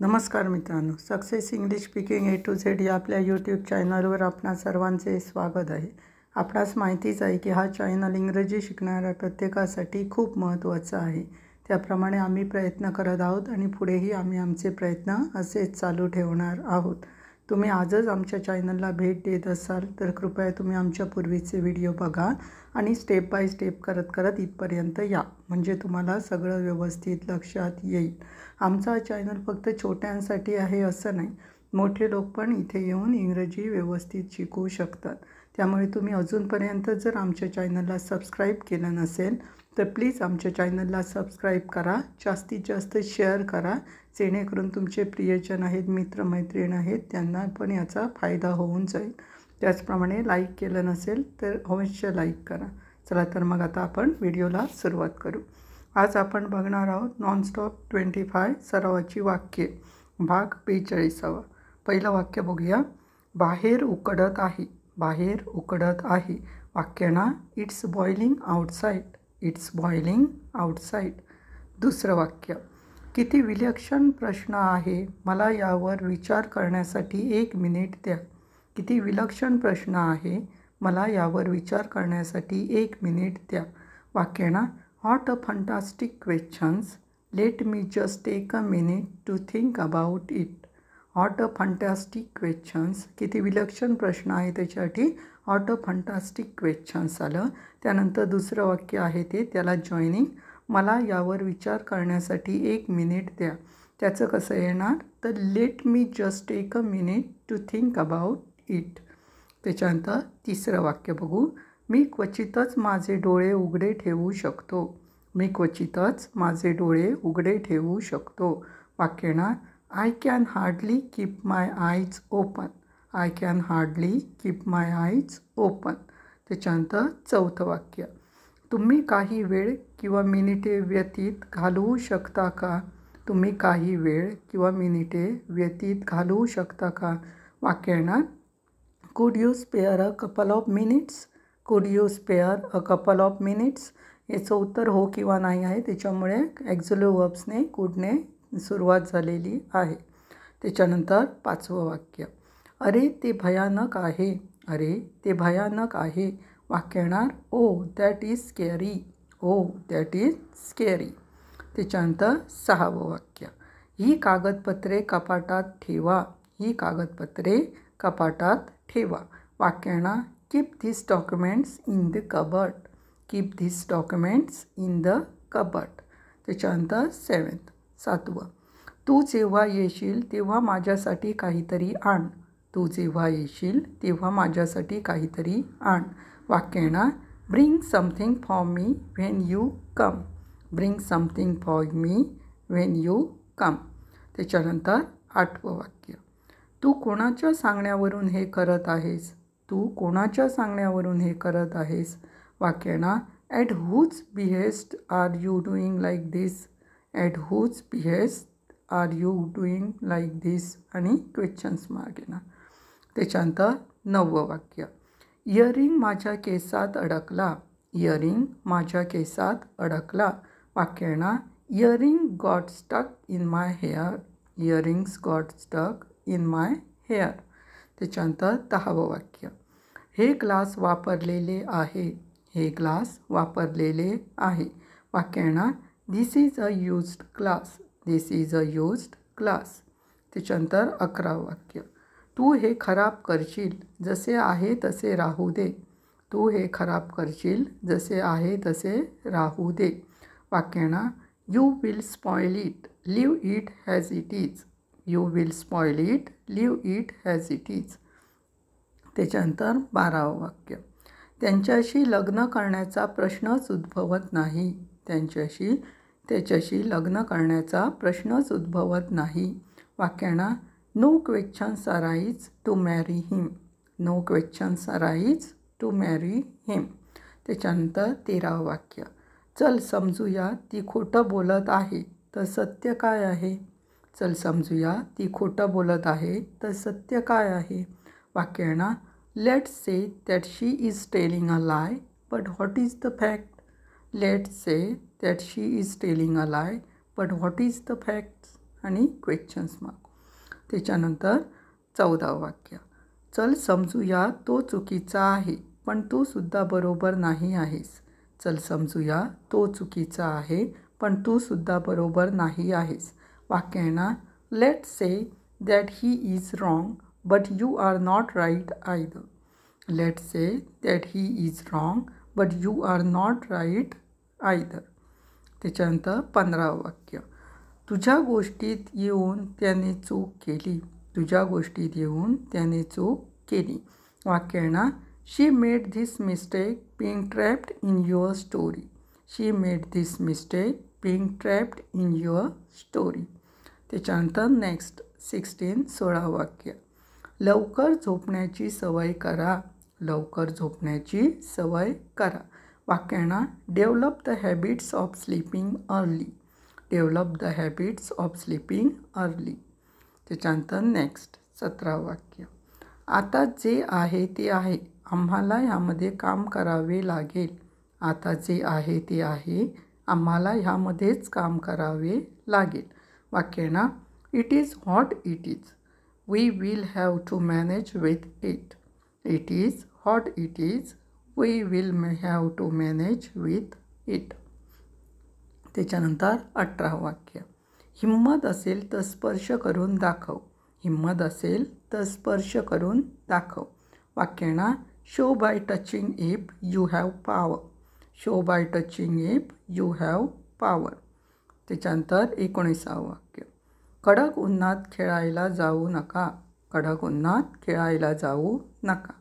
नमस्कार मित्रांनो, success English speaking A to Z या आपल्या यूट्यूब चॅनलवर आपणा सर्वांचे स्वागत आहे. आपणास माहितीच आहे की हा चॅनल इंग्रजी शिकणाऱ्या प्रत्येकासाठी खूप महत्त्वाचा आहे. त्याप्रमाणे आम्ही प्रयत्न करत आहोत आणि पुढेही आम्ही आमचे प्रयत्न असेच चालू ठेवणार आहोत. तुम्ही आजच आमच्या चॅनलला भेट देत असाल तर कृपया तुम्ही आमच्या पूर्वीचे व्हिडिओ बघा आणि स्टेप बाय स्टेप करत करत इथपर्यंत या, म्हणजे तुम्हाला सगळं व्यवस्थित लक्षात येईल. आमचा चॅनल फक्त छोट्यांसाठी आहे असं नाही, मोठे लोक पण इथे येऊन इंग्रजी व्यवस्थित शिकू शकतात. त्यामुळे तुम्ही अजूनपर्यंत जर आमच्या चॅनलला सबस्क्राईब केलं नसेल तर प्लीज आमच्या चॅनलला सबस्क्राईब करा, जास्तीत जास्त शेअर करा, जेणेकरून तुमचे प्रियजन आहेत, मित्रमैत्रीण आहेत, त्यांना पण याचा फायदा होऊन जाईल. त्याचप्रमाणे लाईक केलं नसेल तर अवश्य लाईक करा. चला तर मग आता आपण व्हिडिओला सुरुवात करू. आज आपण बघणार आहोत नॉनस्टॉप 25 सरावाची वाक्ये, भाग 42. पहिलं वाक्य बघूया. बाहेर उकडत आहे. बाहेर उकडत आहे. वाक्याना it's boiling outside. It's boiling outside. दुसरं वाक्य. किती विलक्षण प्रश्न आहे, मला यावर विचार करण्यासाठी 1 मिनिट द्या. किती विलक्षण प्रश्न आहे, मला यावर विचार करण्यासाठी 1 मिनिट द्या. वाक्याना What a fantastic questions. Let me just take a minute to think about it. What a fantastic questions. किती विलक्षण प्रश्न आहे त्याच्यासाठी What a fantastic questions आलं. त्यानंतर दुसरं वाक्य आहे त्याला जॉईनिंग. मला यावर विचार करण्यासाठी 1 मिनिट द्या. त्याचं कसं येणार तर let me just take a minute to think about it. त्याच्यानंतर तिसरं वाक्य बघू. मी क्वचितच माझे डोळे उघडे ठेवू शकतो. मी क्वचितच माझे डोळे उघडे ठेवू शकतो. वाक्याना I can hardly keep my eyes open. I can hardly keep my eyes open. त्याच्यानंतर चौथं वाक्य. तुम्ही काही वेळ किंवा मिनिटे व्यतीत घालवू शकता का. तुम्ही काही वेळ किंवा मिनिटे व्यतीत घालवू शकता का. वाक्याना could you spare a couple of minutes. Could you spare a couple of minutes. याचं उत्तर हो किंवा नाही आहे, त्याच्यामुळे ॲक्झिलरी वर्ब्सने कुडने सुरुवात झालेली आहे. त्याच्यानंतर पाचवं वाक्य. अरे ते भयानक आहे. अरे ते भयानक आहे. वाक्य येणार oh that is scary. Oh that is scary. त्याच्यानंतर सहावं वाक्य. ही कागदपत्रे कपाटात ठेवा. ही कागदपत्रे कपाटात ठेवा. वाक्य येणार keep this documents in the cupboard. Keep this documents in the cupboard. त्याच्यानंतर सातवं. तू जेव्हा येशील तेव्हा माझ्यासाठी काहीतरी आण. तू जेव्हा येशील तेव्हा माझ्यासाठी काहीतरी आण. वाक्य येणार bring something for me when you come. Bring something for me when you come. त्याच्यानंतर आठवं वाक्य. तू कोणाच्या सांगण्यावरून हे करत आहेस. तू कोणाच्या सांगण्यावरून हे करत आहेस. वाक्याना at whose behest are you doing like this. At whose behest are you doing like this आणि क्वेश्चन्स मार्क येणार. त्याच्यानंतर 9वं वाक्य. इयरिंग माझ्या केसात अडकला. इयरिंग माझ्या केसात अडकला. वाक्य येणार earring got stuck in my hair. Earrings got stuck in my hair. त्याच्यानंतर 10वं वाक्य. हे ग्लास वापरलेले आहे. हे ग्लास वापरलेले आहे. वाक्य येणार this is a used glass. This is a used glass. त्याच्यानंतर 11वं वाक्य. तू हे खराब करशील, जसे आहे तसे राहू दे. तू हे खराब करशील, जसे आहे तसे राहू दे. वाक्य येणार you will spoil it. Leave it as it is. You will spoil it. Leave it as it is. त्याच्यानंतर 12वं वाक्य. त्यांच्याशी लग्न करण्याचा प्रश्नच उद्भवत नाही. त्याच्याशी लग्न करण्याचा प्रश्नच उद्भवत नाही. वाक्य येणार no questions arise to marry him. No questions arise to marry him. त्याच्यानंतर 13वं वाक्य. चल समजूया ती खोटं बोलत आहे, तर सत्य काय आहे. चल समजूया ती खोटं बोलत आहे, तर सत्य काय आहे. वाक्य येणार let's say that she is telling a lie, but what is the fact. Let's say that she is telling a lie, but what is the fact. आणि क्वेश्चन्स मार्क. त्याच्यानंतर 14वं वाक्य. चल समजूया तो चुकीचा आहे पण तू सुद्धा बरोबर नाही आहेस. चल समजूया तो चुकीचा आहे पण तू सुद्धा बरोबर नाही आहेस. वाक्य आहे ना. Let's say that he is wrong but you are not right either. Let's say that he is wrong but you are not right either. त्याच्यानंतर 15वं वाक्य. तुझ्या गोष्टीत येऊन त्याने चूक केली. तुझ्या गोष्टीत येऊन त्याने चूक केली. वाक्य आहे ना. She made this mistake being trapped in your story. She made this mistake being trapped in your story. त्याच्यानंतर नेक्स्ट 16 वाक्य. लवकर झोपण्याची सवय करा. लवकर झोपण्याची सवय करा. वाक्य आहे ना. Develop the habits of sleeping early. Develop the habits of sleeping early. त्याच्यानंतर नेक्स्ट 17 वाक्य. आता जे आहे ते आहे. आम्हाला ह्यामध्ये काम करावे लागेल. आता जे आहे ते आहे. आम्हाला ह्यामध्येच काम करावे लागेल. वाक्य आहे ना. It is what it is. We will have to manage with it. It is what it is. We will have to manage with it. त्याच्यानंतर 18 वाक्य. हिम्मत असेल तर स्पर्श करून दाखव. हिम्मत असेल तर स्पर्श करून दाखव. वाक्य ना. Show by touching if you have power. Show by touching if you have power. त्याच्यानंतर 19 वाक्य. कडक उन्हात खेळायला जाऊ नका. कडक उन्हात खेळायला जाऊ नका.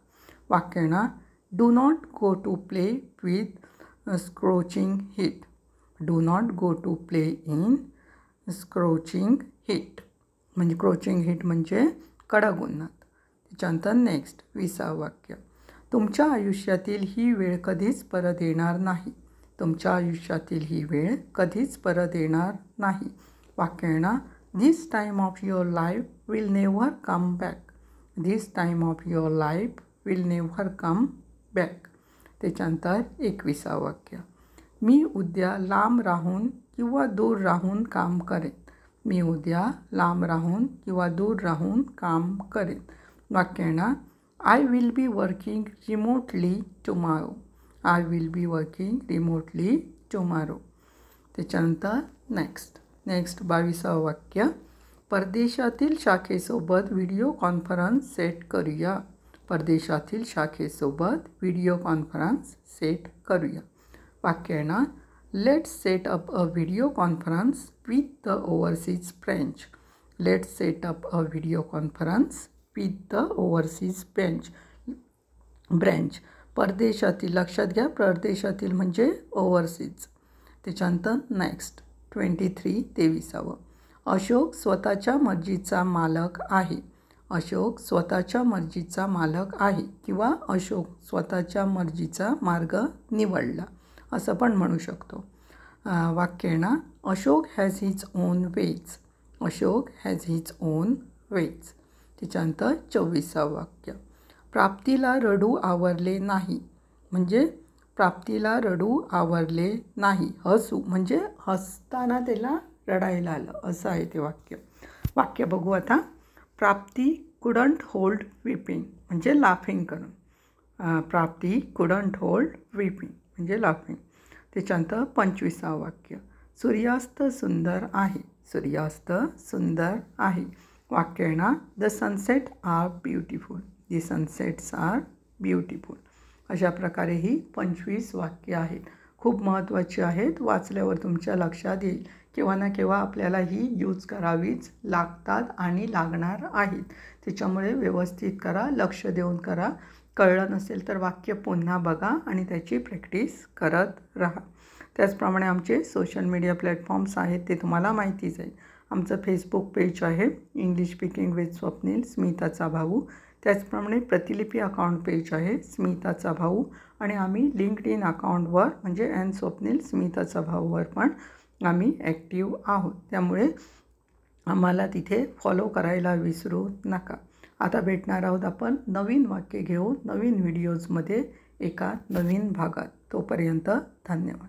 वाक्य ना. Do not go to play with scorching heat. Do not go to play in scorching heat. म्हणजे क्रोचिंग हीट म्हणजे कडक उन्हात. त्याच्यानंतर नेक्स्ट 20 वाक्य. तुमच्या आयुष्यातील ही वेळ कधीच परत येणार नाही. तुमच्या आयुष्यातील ही वेळ कधीच परत येणार नाही. वाक्य आहे ना. This time of your life will never come back. This time of your life will never come back. त्याच्यानंतर 21 वाक्य. मी उद्या लांब राहून किंवा दूर राहून काम करेन. मी उद्या लांब राहून किंवा दूर राहून काम करेन. वाक्य आहे ना. I will be working remotely tomorrow. I will be working remotely tomorrow. त्याच्यानंतर नेक्स्ट 22 वाक्य. परदेशातील शाखेसोबत व्हिडिओ कॉन्फरन्स सेट करूया. परदेशातील शाखेसोबत व्हिडिओ कॉन्फरन्स सेट करूया. वाक्य आहे ना. Let's set up a video conference with the overseas branch. Let's set up a video conference with the overseas branch. परदेशातील लक्षात घ्या. परदेशातील म्हणजे ओव्हरसीज. त्याच्यानंतर नेक्स्ट 23. अशोक स्वतःच्या मर्जीचा मालक आहे. अशोक स्वतःच्या मर्जीचा मालक आहे किंवा अशोक स्वतःच्या मर्जीचा मार्ग निवडला असं पण म्हणू शकतो. वाक्य आहे ना. Ashok has his own ways. Ashok has his own ways. त्याच्यानंतर 24 वाक्य. प्राप्तीला रडू आवरले नाही. म्हणजे प्राप्तीला रडू आवरले नाही. हसू म्हणजे हसताना त्याला रडायला आलं असं आहे ते वाक्य. वाक्य बघू आता. प्राप्ती कुडंट होल्ड विपिंग म्हणजे लाफिंग करून. प्राप्ती कुडंट होल्ड विपिंग म्हणजे लाफिंग. त्याच्यानंतर 25 वाक्य. सूर्यास्त सुंदर आहे. सूर्यास्त सुंदर आहे. वाक्य आहे ना. The sunset are beautiful. The sunsets are beautiful. अशा प्रकारे ही 25 वाक्य आहेत. खूप महत्त्वाची आहेत. वाचल्यावर तुमच्या लक्षात येईल केव्हा ना केव्हा आपल्याला ही यूज करावीच लागतात आणि लागणार आहेत. त्याच्यामुळे व्यवस्थित करा. लक्ष देऊन करा. कळलं नसेल तर वाक्य पुन्हा बघा आणि त्याची प्रॅक्टिस करत राहा. त्याचप्रमाणे आमचे सोशल मीडिया प्लॅटफॉर्म्स आहेत ते तुम्हाला माहितीच आहे. आमचं फेसबुक पेज आहे इंग्लिश स्पीकिंग विथ स्वप्नील स्मिताचा भाऊ. त्याचप्रमाणे प्रतिलिपी अकाउंट पेज आहे स्मिताचा भाऊ. आणि आम्ही लिंक्डइन अकाउंटवर म्हणजे एन स्वप्नील स्मिताचा भाऊवर पण आम्ही ॲक्टिव्ह आहोत. त्यामुळे आम्हाला तिथे फॉलो करायला विसरू नका. आता भेटणार आहोत आपण नवीन वाक्य घेऊन नवीन व्हिडिओजमध्ये एका नवीन भागात. तोपर्यंत धन्यवाद.